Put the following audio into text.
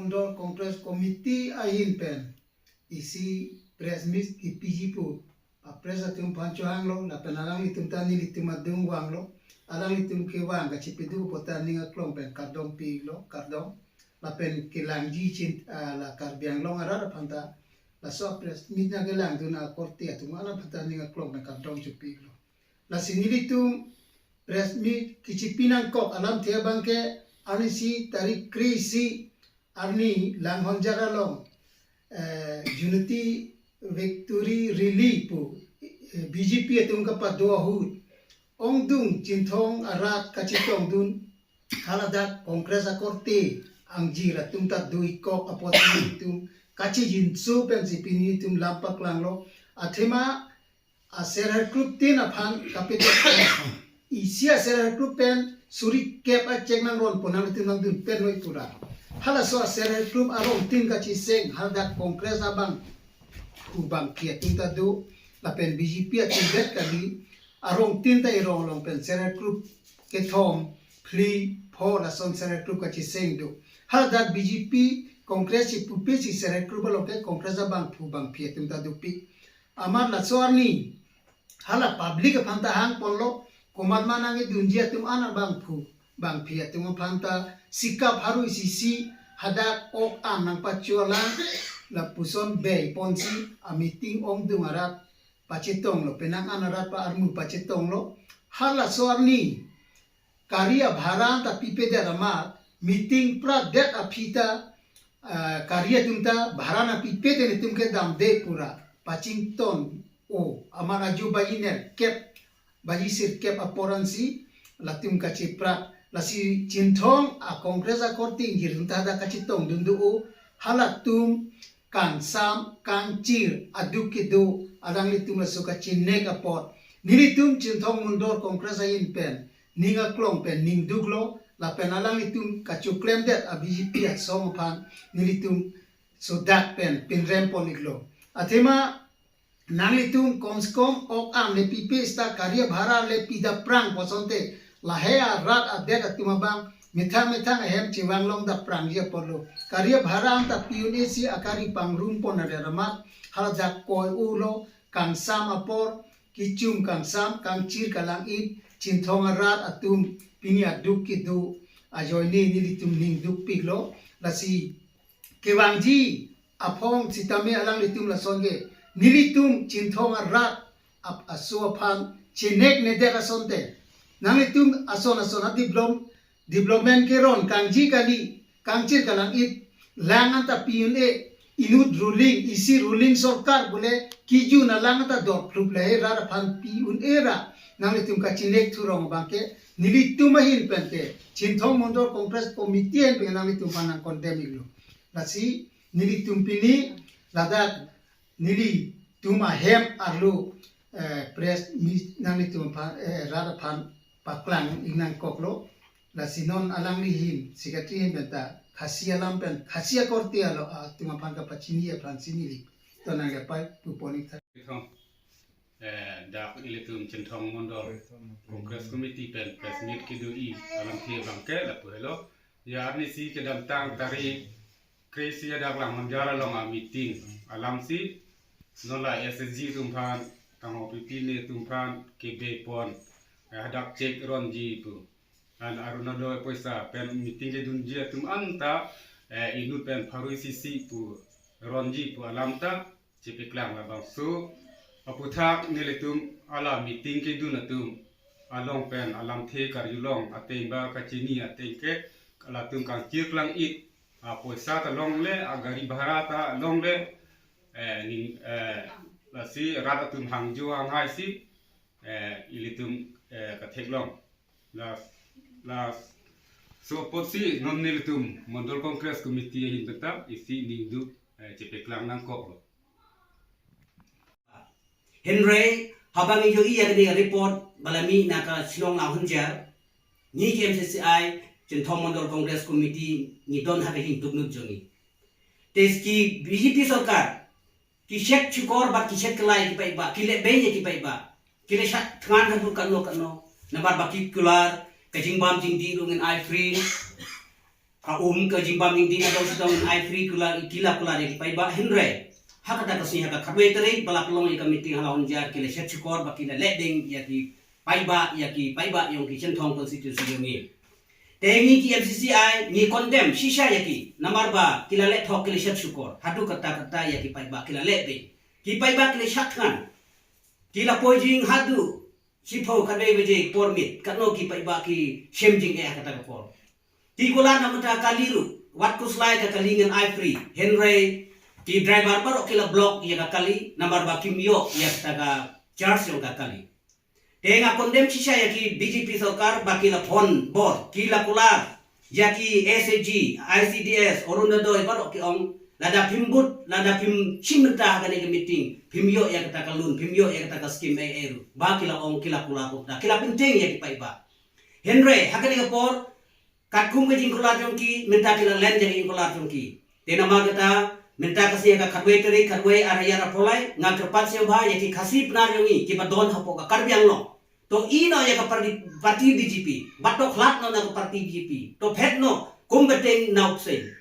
Mondor Congress Committee ahin pen isi presmis ki pijipu a presa tum pancho hanglo na penalang itum tani litum adung wanglo alang itum ke wang ka chipidu potani ngaklong pen kardong piglo kardong la pen kilang ji chin la karbiang long ara phanta la so pres mitna gelang duna korti atum ala potani ngaklong pen kardong chupiglo la sinilitum presmi kichipinang kok alam thea bangke anisi tarik krisi arni langhon jaralong Unity Victory Relief BJP atung kapat doa hut ongdung cinthong arat kacitong dun haladak kongres akorte angjira tum tat dui kok apotini tum kaci jinsu pensipini tum lampak langlo athema aser group tin aphan kapitok isia ser group pen suri kep a cek nang ron ponang tum nang dun pen noi pura hala so aser group arong tin kaci seng haladak kongres abang ubang kia tinta do la pen BJP a tindet kali arong tinta irong long pen ser group ketom pli po la son ser group kaci seng do haladak BJP kongres si pupi si ser group lo ke kongres abang ubang pia tinta do pi amar la so arni hala public phanta hang ponlo kumat manangi dunjia tum ana bang pia tum phanta sikap haru sisi hadak ok am nang pachuala la puson bay ponsi a meeting ong dung arat pacetong lo penang anarat pa armu pacetong lo hala soarni karya bharan ta pipe de rama meeting pra det apita karya tumta bharana pipe de tumke dam de pura pacington o amana juba iner kep bayi sir kep aporansi latum kacipra lasi cinthong a kongres a korting jirunta da kacitong dundu o halatum kang sam kang cir adukido adang litum suka cinne kapot nilitum cinthong Mondor kongres a in pen ninga klong pen ning duglo la pen alang litum kacuklem det a BJP at somopan nilitum sodak pen pinrem poliglo atema nanglitum komskom ok am le pipe sta karya bhara le pida prang posonte lahea rat adet atumabang mithang hem chiwang long da prang je porlo karya bhara am ta piune si akari pangrum pon ade ramat halajak koi ulo kang sam apor kichum kang sam kang chir kalang it cinthong rat atum pini aduk kidu ajoini nilitum ning duk piglo lasi kewangji apong sitame alang litum la songe nilitum cinthong arat ap asuapan cinek nedek asonte nalitum ason development keron kangji kali kangcir kalang it langan ta piune inut ruling isi ruling sorkar bole kiju na langan ta dot group le ra phan piun era nalitum ka cinek thurong bangke nilitum ahin pente cinthong Mondor Congress Committee en penganalitum panang condemning lo lasi nilitum pini ladak nili tuma hem arlu press nang tum rada pan paklang inang koklo la sinon alang lihin sikatri benta khasia lampen khasia korti alo tuma pan ka pachini pan sinili to nang ga pai puponi tha da ilitum cinthong Mondor Congress Committee pen press meet kidui alam thie bangke la puelo ya arni si kedam tang tari kresi ada lang manjara long a meeting alam si nola SSG tumpan tang OPP ne tumpan kebe pon hadak cek ronji pu an arunado poisa pen meeting ke dunjia tum anta inu pen pharui sisi pu ronji pu alamta cipiklang la bangsu aputhak neletum ala meeting ke dunatum along pen alam the karyulong atemba kacini ateke alatum kang kirklang it poisa ta long le agari bharata long le ning lasi rata tum hangju hangai si ilitum katheklong la so potsi non nilitum Mondor Congress Committee hin tetap isi ningdu cepeklang nang kok Henry habang ijo iya ni report balami naka silong na hunjar ni KMCCI cinthong Mondor Congress Committee ni don hake hin tuknut jongi teski BJP sarkar kisek chukor ba kisek kelai kipai ba kile benye kipai ba kile shat thangan hadu kano nabar bakik kular kajing bam jing di rungin I free ka ke jimbam indi na daw sidong ai free kila kula de pai ba henre hakata kasi haka khabwe tere bala pelong ka meeting halahon jar kile set chukor ba kila leding ya ki pai ba yung ki chentong constitution yung ni tengi ki FCCI ni condemn shisha ya ki namar ba kila let thok kile set chukor hadu kata ya ki pai ba kila leding ki pai ba kile shatkan kila pojing hadu sipo kadai beje permit kano ki pai ba ki shemjing kata ka por ti kula namata kaliru wat kuslai ka kalingan I free henry ti driver baro kila block ya kali nambar ba kimyo ya taga charge yung kali tenga condemn shisha ya ki BJP sarkar ba kila phone board kila kula ya ki SAG ICDS orunado baro ki ong lada pimbut lada pim chimta ka ni meeting pimyo ya kata kalun pimyo ya kata scheme eru ba kila ong kila kula ko kila penting ya ki pai ba henry hakani ka por katkung ke jingkular jongki minta kila len jadi jingkular jongki tena magata minta kasi ka kadwe teri kadwe araya rapolai ngakerpat siya ba yaki kasi penar yongi kiba don hapo ka karbiang no to ino ya ka parti BJP batok lat no na ka parti BJP to pet no kumbeteng naukse